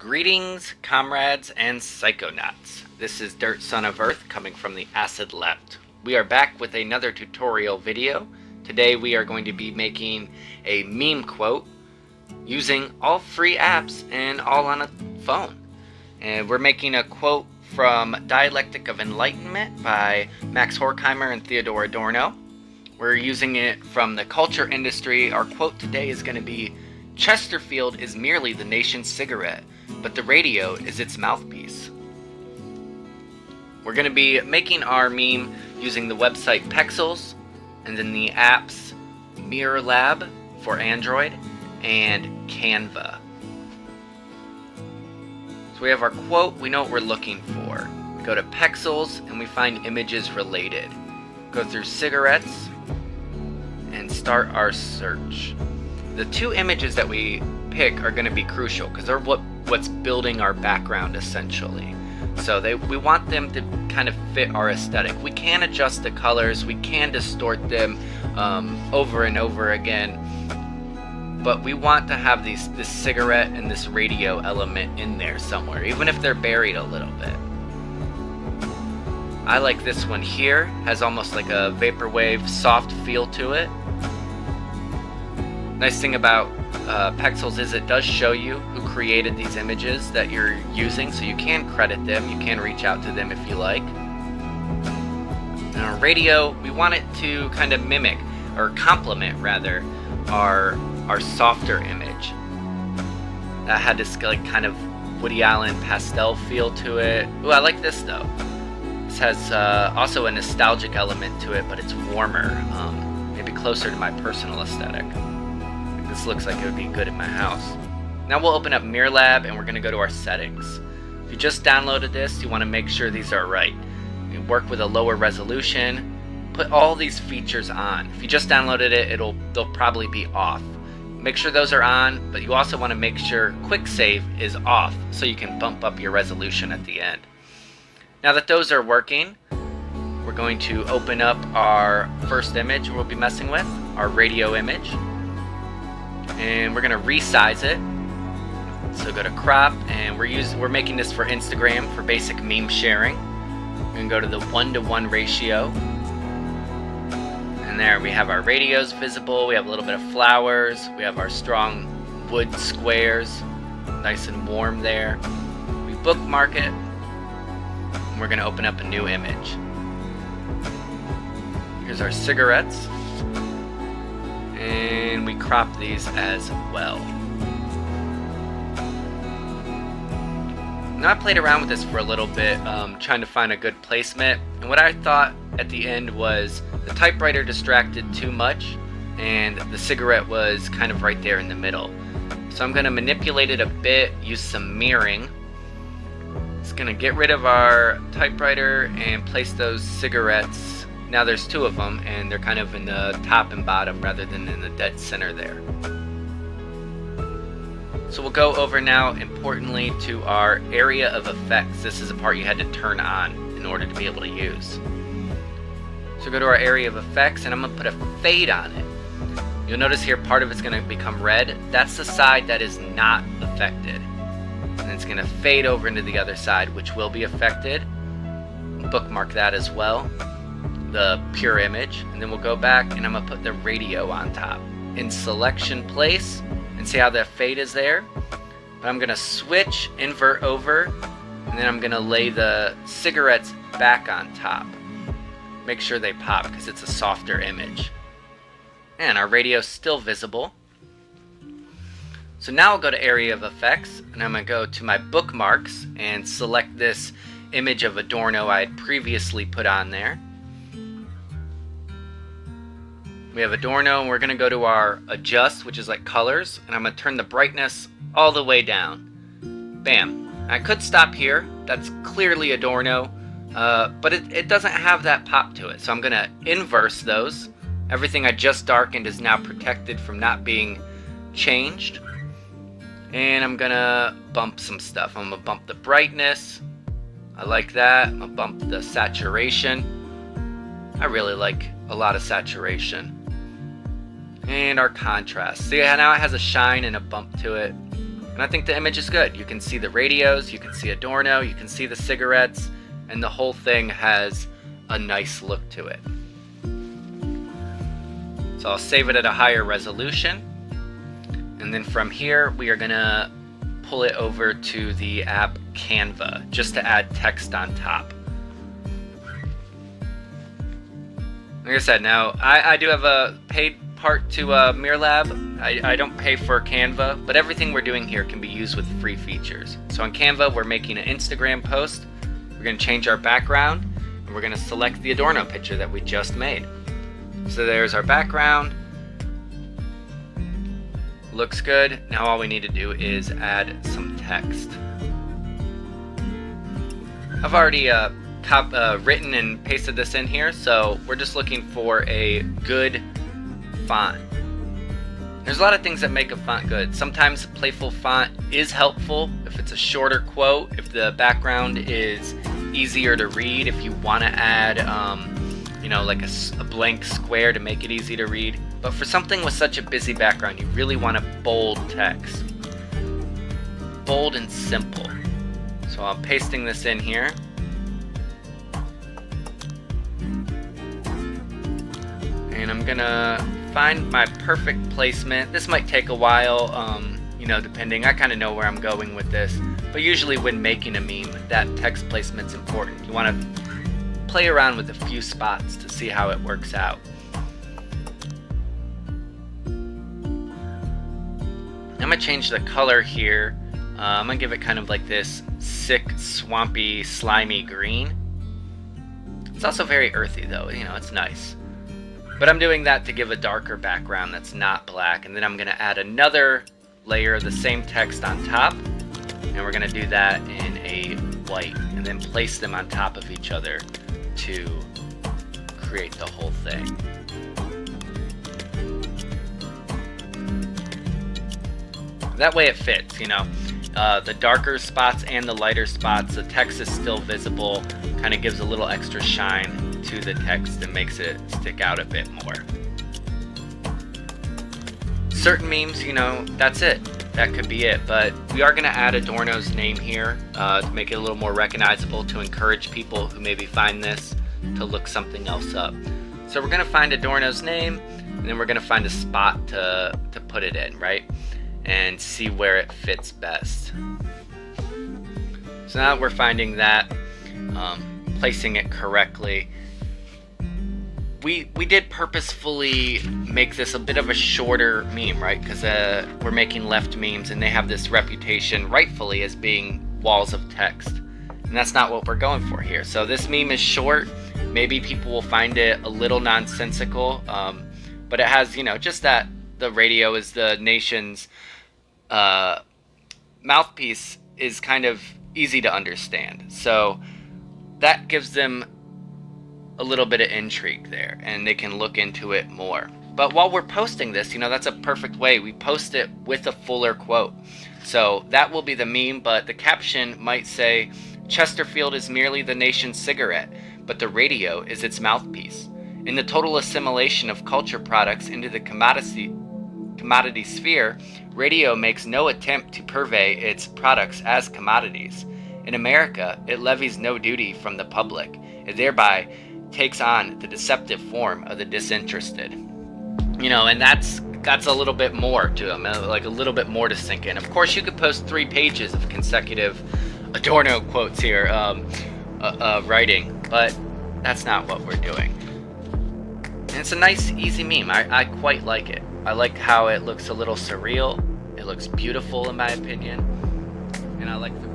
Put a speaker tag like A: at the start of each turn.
A: Greetings, comrades and psychonauts. This is Dirt Son of Earth coming from the Acid Left. We are back with another tutorial video. Today we are going to be making a meme quote using all free apps and all on a phone. And we're making a quote from Dialectic of Enlightenment by Max Horkheimer and Theodore Adorno. We're using it from the culture industry. Our quote today is going to be, "Chesterfield is merely the nation's cigarette, but the radio is its mouthpiece." We're going to be making our meme using the website Pexels, and then the apps Mirror Lab for Android and Canva. So we have our quote, we know what we're looking for. We go to Pexels and we find images related. Go through cigarettes and start our search. The two images that we pick are going to be crucial because they're what's building our background essentially. So we want them to kind of fit our aesthetic. We can adjust the colors, we can distort them over and over again, but we want to have this cigarette and this radio element in there somewhere, even if they're buried a little bit. I like this one here, has almost like a vaporwave soft feel to it. Nice thing about Pexels is it does show you who created these images that you're using, so you can credit them, you can reach out to them if you like. And our radio, we want it to kind of mimic, or complement rather, our softer image. That had this like kind of Woody Allen pastel feel to it. Ooh, I like this though. This has also a nostalgic element to it, but it's warmer, maybe closer to my personal aesthetic. This looks like it would be good in my house. Now we'll open up Mirror Lab and we're going to go to our settings. If you just downloaded this, you want to make sure these are right. You work with a lower resolution, put all these features on. If you just downloaded it, they'll probably be off. Make sure those are on, but you also want to make sure Quick Save is off so you can bump up your resolution at the end. Now that those are working, we're going to open up our first image we'll be messing with, our radio image. And we're gonna resize it. So go to crop, and we're making this for Instagram for basic meme sharing. We're gonna go to the 1:1 ratio, and there we have our radios visible. We have a little bit of flowers. We have our strong wood squares, nice and warm there. We bookmark it, and we're gonna open up a new image. Here's our cigarettes. And we crop these as well. Now I played around with this for a little bit, trying to find a good placement. And what I thought at the end was the typewriter distracted too much, and the cigarette was kind of right there in the middle. So I'm going to manipulate it a bit, use some mirroring. It's going to get rid of our typewriter and place those cigarettes. Now there's two of them, and they're kind of in the top and bottom rather than in the dead center there. So we'll go over now, importantly, to our area of effects. This is a part you had to turn on in order to be able to use. So go to our area of effects, and I'm going to put a fade on it. You'll notice here part of it's going to become red. That's the side that is not affected. And it's going to fade over into the other side, which will be affected. Bookmark that as well, the pure image, and then we'll go back and I'm gonna put the radio on top in selection place, and see how the fade is there. But I'm gonna switch, invert over, and then I'm gonna lay the cigarettes back on top. Make sure they pop because it's a softer image. And our radio's still visible. So now I'll go to area of effects, and I'm gonna go to my bookmarks and select this image of Adorno I had previously put on there. We have Adorno, and we're going to go to our adjust, which is like colors, and I'm going to turn the brightness all the way down. Bam. I could stop here. That's clearly Adorno, but it doesn't have that pop to it. So I'm going to inverse those. Everything I just darkened is now protected from not being changed. And I'm going to bump some stuff. I'm going to bump the brightness. I like that. I'm going to bump the saturation. I really like a lot of saturation. And our contrast. See, now it has a shine and a bump to it. And I think the image is good. You can see the radios, you can see Adorno, you can see the cigarettes, and the whole thing has a nice look to it. So I'll save it at a higher resolution. And then from here, we are gonna pull it over to the app Canva, just to add text on top. Like I said, now I do have a paid part to MirLab. I don't pay for Canva, but everything we're doing here can be used with free features. So on Canva, we're making an Instagram post. We're gonna change our background, and we're gonna select the Adorno picture that we just made. So there's our background. Looks good. Now all we need to do is add some text. I've already written and pasted this in here, so we're just looking for a good font. There's a lot of things that make a font good. Sometimes playful font is helpful if it's a shorter quote, if the background is easier to read, if you want to add like a blank square to make it easy to read. But for something with such a busy background, you really want a bold text. Bold and simple. So I'm pasting this in here. And I'm gonna find my perfect placement. This might take a while, depending. I kind of know where I'm going with this. But usually when making a meme, that text placement's important. You want to play around with a few spots to see how it works out. I'm gonna change the color here. I'm gonna give it kind of like this sick, swampy, slimy green. It's also very earthy though, it's nice. But I'm doing that to give a darker background that's not black, and then I'm gonna add another layer of the same text on top, and we're gonna do that in a white, and then place them on top of each other to create the whole thing. That way it fits, the darker spots and the lighter spots, the text is still visible, kind of gives a little extra shine to the text and makes it stick out a bit more. Certain memes, that's it. That could be it, but we are going to add Adorno's name here to make it a little more recognizable, to encourage people who maybe find this to look something else up. So we're going to find Adorno's name, and then we're going to find a spot to put it in, right? And see where it fits best. So now that we're finding that, placing it correctly, we did purposefully make this a bit of a shorter meme, right? Because we're making left memes, and they have this reputation, rightfully, as being walls of text. And that's not what we're going for here. So this meme is short. Maybe people will find it a little nonsensical, but it has, just that the radio is the nation's mouthpiece is kind of easy to understand. So that gives them a little bit of intrigue there, and they can look into it more. But while we're posting this, that's a perfect way. We post it with a fuller quote. So that will be the meme, but the caption might say, Chesterfield is merely the nation's cigarette, but the radio is its mouthpiece. In the total assimilation of culture products into the commodity sphere, radio makes no attempt to purvey its products as commodities. In America, it levies no duty from the public. It thereby takes on the deceptive form of the disinterested. And that's a little bit more to them, like a little bit more to sink in. Of course, you could post 3 pages of consecutive Adorno quotes here, writing, but that's not what we're doing. And it's a nice, easy meme. I quite like it. I like how it looks a little surreal. It looks beautiful in my opinion. And I like the